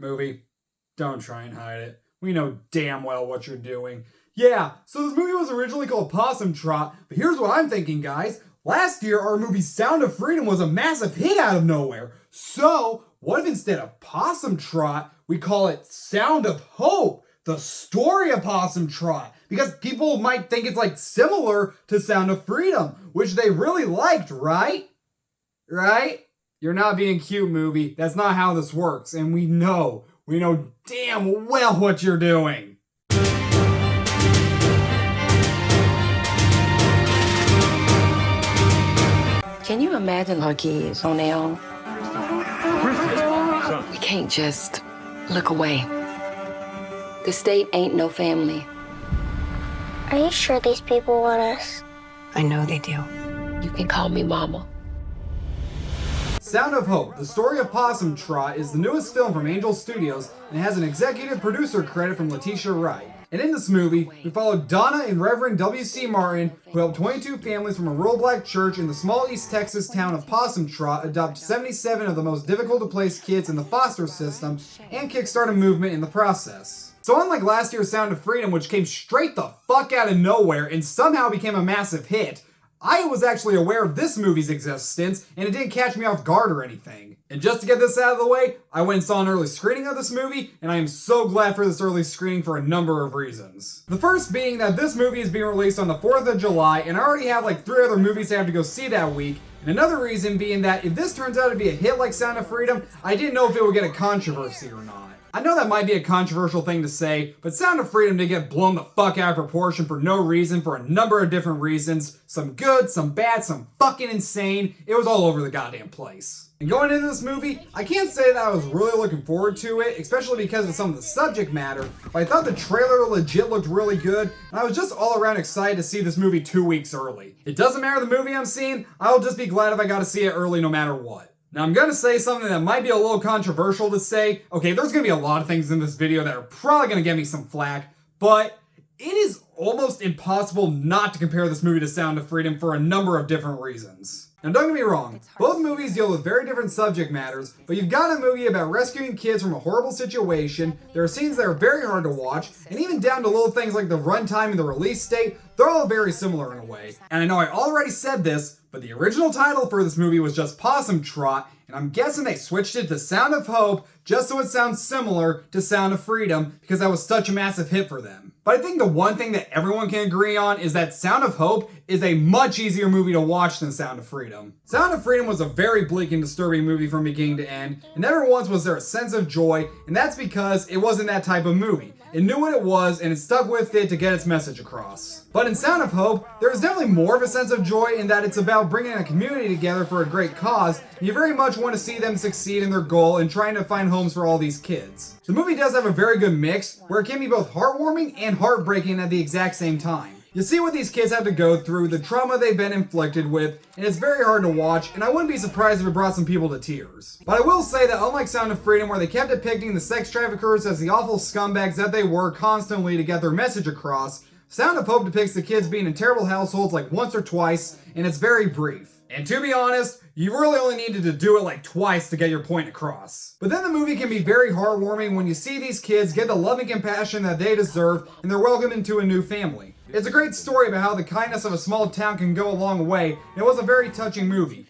Movie, don't try and hide it. We know damn well what you're doing. Yeah, so this movie was originally called Possum Trot, but here's what I'm thinking, guys. Last year, our movie Sound of Freedom was a massive hit out of nowhere. So, what if instead of Possum Trot, we call it Sound of Hope? The Story of Possum Trot. Because people might think it's like similar to Sound of Freedom, which they really liked, right? Right? You're not being cute, movie. That's not how this works. And we know damn well what you're doing. Can you imagine our kids on their own? We can't just look away. The state ain't no family. Are you sure these people want us? I know they do. You can call me Mama. Sound of Hope, The Story of Possum Trot is the newest film from Angel Studios and has an executive producer credit from Letitia Wright. And in this movie, we follow Donna and Reverend W.C. Martin, who helped 22 families from a rural black church in the small East Texas town of Possum Trot adopt 77 of the most difficult to place kids in the foster system and kickstart a movement in the process. So unlike last year's Sound of Freedom, which came straight the fuck out of nowhere and somehow became a massive hit, I was actually aware of this movie's existence, and it didn't catch me off guard or anything. And just to get this out of the way, I went and saw an early screening of this movie, and I am so glad for this early screening for a number of reasons. The first being that this movie is being released on the 4th of July, and I already have like 3 other movies I have to go see that week, and another reason being that if this turns out to be a hit like Sound of Freedom, I didn't know if it would get a controversy or not. I know that might be a controversial thing to say, but Sound of Freedom did get blown the fuck out of proportion for no reason, for a number of different reasons. Some good, some bad, some fucking insane. It was all over the goddamn place. And going into this movie, I can't say that I was really looking forward to it, especially because of some of the subject matter, but I thought the trailer legit looked really good, and I was just all around excited to see this movie 2 weeks early. It doesn't matter the movie I'm seeing, I'll just be glad if I got to see it early no matter what. Now I'm gonna say something that might be a little controversial to say. Okay, there's gonna be a lot of things in this video that are probably gonna get me some flack, but it is almost impossible not to compare this movie to Sound of Freedom for a number of different reasons. Now don't get me wrong, both movies deal with very different subject matters, but you've got a movie about rescuing kids from a horrible situation, there are scenes that are very hard to watch, and even down to little things like the runtime and the release date, they're all very similar in a way. And I know I already said this, but the original title for this movie was just Possum Trot, and I'm guessing they switched it to Sound of Hope just so it sounds similar to Sound of Freedom because that was such a massive hit for them. But I think the one thing that everyone can agree on is that Sound of Hope is a much easier movie to watch than Sound of Freedom. Sound of Freedom was a very bleak and disturbing movie from beginning to end, and never once was there a sense of joy, and that's because it wasn't that type of movie. It knew what it was, and it stuck with it to get its message across. But in Sound of Hope, there is definitely more of a sense of joy in that it's about bringing a community together for a great cause, and you very much want to see them succeed in their goal in trying to find homes for all these kids. The movie does have a very good mix, where it can be both heartwarming and heartbreaking at the exact same time. You see what these kids have to go through, the trauma they've been inflicted with, and it's very hard to watch, and I wouldn't be surprised if it brought some people to tears. But I will say that unlike Sound of Freedom, where they kept depicting the sex traffickers as the awful scumbags that they were constantly to get their message across, Sound of Hope depicts the kids being in terrible households like once or twice, and it's very brief. And to be honest, you really only needed to do it like twice to get your point across. But then the movie can be very heartwarming when you see these kids get the love and compassion that they deserve, and they're welcomed into a new family. It's a great story about how the kindness of a small town can go a long way, and it was a very touching movie.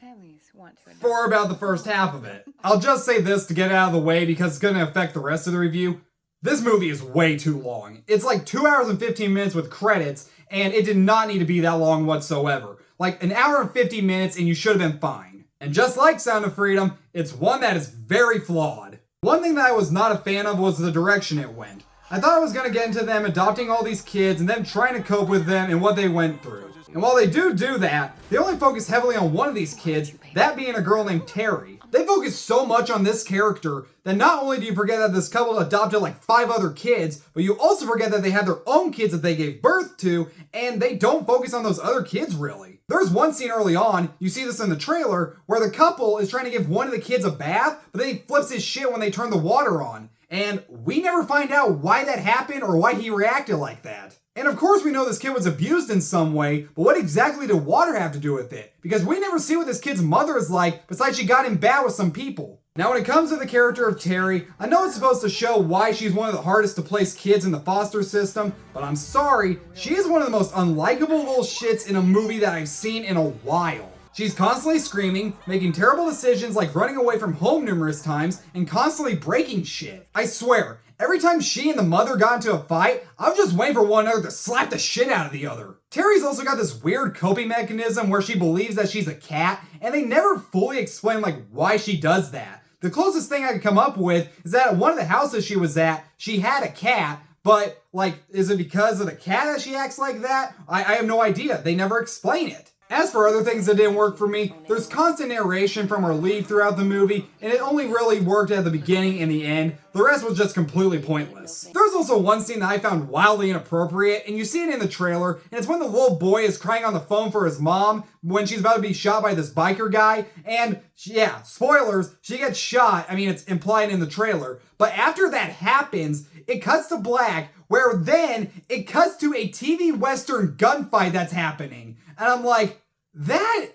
For about the first half of it. I'll just say this to get it out of the way because it's going to affect the rest of the review. This movie is way too long. It's like 2 hours and 15 minutes with credits, and it did not need to be that long whatsoever. Like an hour and 50 minutes and you should have been fine. And just like Sound of Freedom, it's one that is very flawed. One thing that I was not a fan of was the direction it went. I thought I was going to get into them adopting all these kids and them trying to cope with them and what they went through. And while they do that, they only focus heavily on one of these kids, that being a girl named Terry. They focus so much on this character that not only do you forget that this couple adopted like 5 other kids, but you also forget that they had their own kids that they gave birth to, and they don't focus on those other kids really. There's one scene early on, you see this in the trailer, where the couple is trying to give one of the kids a bath, but then he flips his shit when they turn the water on. And we never find out why that happened or why he reacted like that. And of course we know this kid was abused in some way, but what exactly did water have to do with it? Because we never see what this kid's mother is like, besides she got in bad with some people. Now when it comes to the character of Terry, I know it's supposed to show why she's one of the hardest to place kids in the foster system, but I'm sorry, she is one of the most unlikable little shits in a movie that I've seen in a while. She's constantly screaming, making terrible decisions like running away from home numerous times, and constantly breaking shit. I swear, every time she and the mother got into a fight, I was just waiting for one another to slap the shit out of the other. Terry's also got this weird coping mechanism where she believes that she's a cat, and they never fully explain like why she does that. The closest thing I could come up with is that at one of the houses she was at, she had a cat, but like, is it because of the cat that she acts like that? I have no idea. They never explain it. As for other things that didn't work for me, there's constant narration from our lead throughout the movie, and it only really worked at the beginning and the end. The rest was just completely pointless. There's also one scene that I found wildly inappropriate, and you see it in the trailer, and it's when the little boy is crying on the phone for his mom when she's about to be shot by this biker guy, and yeah, spoilers, she gets shot. I mean, it's implied in the trailer, but after that happens, it cuts to black, where then it cuts to a TV Western gunfight that's happening. And I'm like, that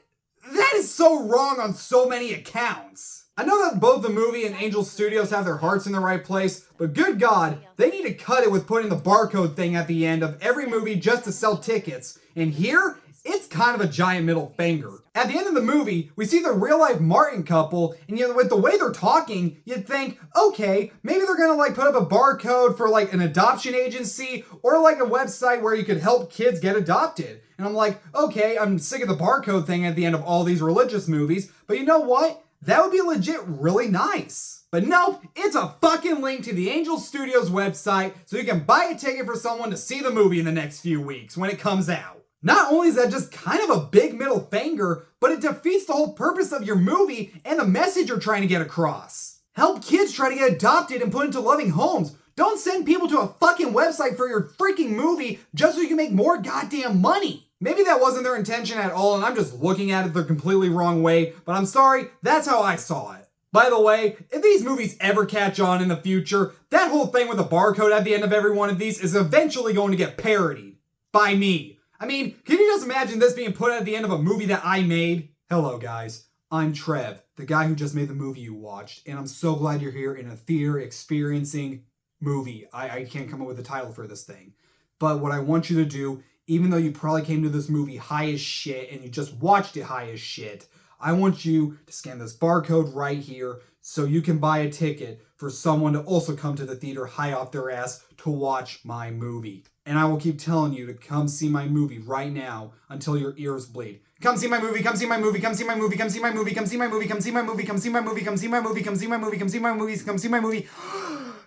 is so wrong on so many accounts. I know that both the movie and Angel Studios have their hearts in the right place, but good God, they need to cut it with putting the barcode thing at the end of every movie just to sell tickets. And here, it's kind of a giant middle finger. At the end of the movie, we see the real-life Martin couple, and you know, with the way they're talking, you'd think, okay, maybe they're gonna like put up a barcode for like an adoption agency or like a website where you could help kids get adopted. And I'm like, okay, I'm sick of the barcode thing at the end of all these religious movies, but you know what? That would be legit really nice. But nope, it's a fucking link to the Angel Studios website so you can buy a ticket for someone to see the movie in the next few weeks when it comes out. Not only is that just kind of a big middle finger, but it defeats the whole purpose of your movie and the message you're trying to get across. Help kids try to get adopted and put into loving homes. Don't send people to a fucking website for your freaking movie just so you can make more goddamn money. Maybe that wasn't their intention at all and I'm just looking at it the completely wrong way, but I'm sorry, that's how I saw it. By the way, if these movies ever catch on in the future, that whole thing with the barcode at the end of every one of these is eventually going to get parodied. By me. I mean, can you just imagine this being put at the end of a movie that I made? Hello guys, I'm Trev, the guy who just made the movie you watched, and I'm so glad you're here in a theater experiencing movie. I can't come up with a title for this thing. But what I want you to do, even though you probably came to this movie high as shit and you just watched it high as shit, I want you to scan this barcode right here so you can buy a ticket for someone to also come to the theater high off their ass to watch my movie. And I will keep telling you to come see my movie right now until your ears bleed. Come see my movie, come see my movie, come see my movie, come see my movie, come see my movie, come see my movie, come see my movie, come see my movie, come see my movie, come see my movies, come see my movie.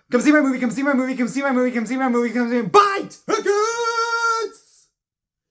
Come see my movie, come see my movie, come see my movie, come see my movie, come see my bite!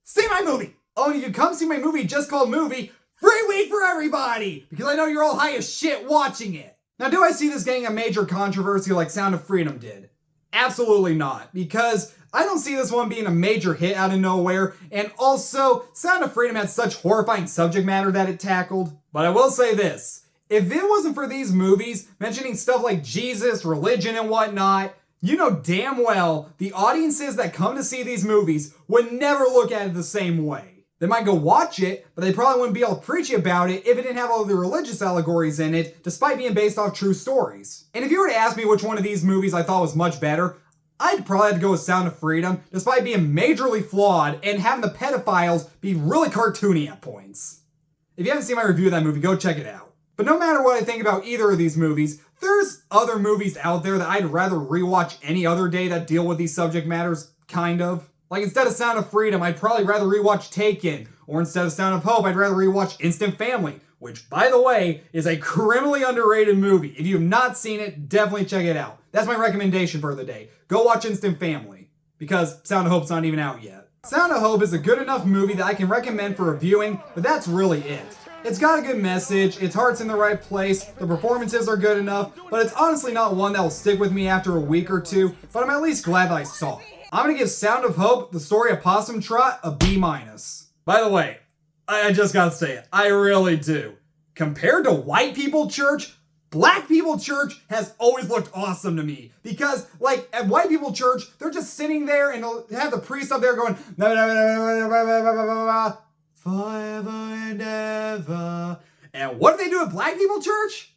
See my movie! Oh, and you can come see my movie just called Movie, free week for everybody! Because I know you're all high as shit watching it. Now, do I see this getting a major controversy like Sound of Freedom did? Absolutely not, because I don't see this one being a major hit out of nowhere, and also, Sound of Freedom had such horrifying subject matter that it tackled. But I will say this, if it wasn't for these movies mentioning stuff like Jesus, religion, and whatnot, you know damn well the audiences that come to see these movies would never look at it the same way. They might go watch it, but they probably wouldn't be all preachy about it if it didn't have all the religious allegories in it, despite being based off true stories. And if you were to ask me which one of these movies I thought was much better, I'd probably have to go with Sound of Freedom, despite being majorly flawed and having the pedophiles be really cartoony at points. If you haven't seen my review of that movie, go check it out. But no matter what I think about either of these movies, there's other movies out there that I'd rather rewatch any other day that deal with these subject matters, kind of. Like instead of Sound of Freedom, I'd probably rather rewatch Taken, or instead of Sound of Hope, I'd rather rewatch Instant Family, which, by the way, is a criminally underrated movie. If you have not seen it, definitely check it out. That's my recommendation for the day. Go watch Instant Family, because Sound of Hope's not even out yet. Sound of Hope is a good enough movie that I can recommend for reviewing, but that's really it. It's got a good message, its heart's in the right place, the performances are good enough, but it's honestly not one that will stick with me after a week or two, but I'm at least glad that I saw it. I'm gonna give Sound of Hope, The Story of Possum Trot, a B-. By the way, I just gotta say it, I really do. Compared to white people church, black people church has always looked awesome to me. Because, like, at white people church, they're just sitting there and they'll have the priest up there going, forever and ever. And what do they do at black people church?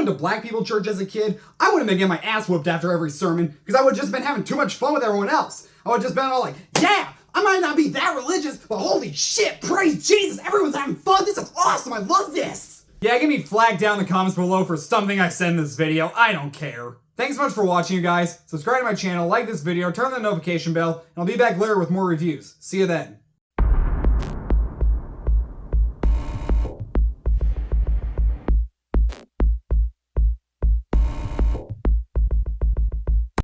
To black people church as a kid, I would have been getting my ass whooped after every sermon because I would have just been having too much fun with everyone else. I would have just been all like, yeah, I might not be that religious, but holy shit, praise Jesus, everyone's having fun, this is awesome, I love this. Yeah, get me flagged down in the comments below for something I said in this video, I don't care. Thanks so much for watching, you guys. Subscribe to my channel, like this video, turn on the notification bell, and I'll be back later with more reviews. See you then.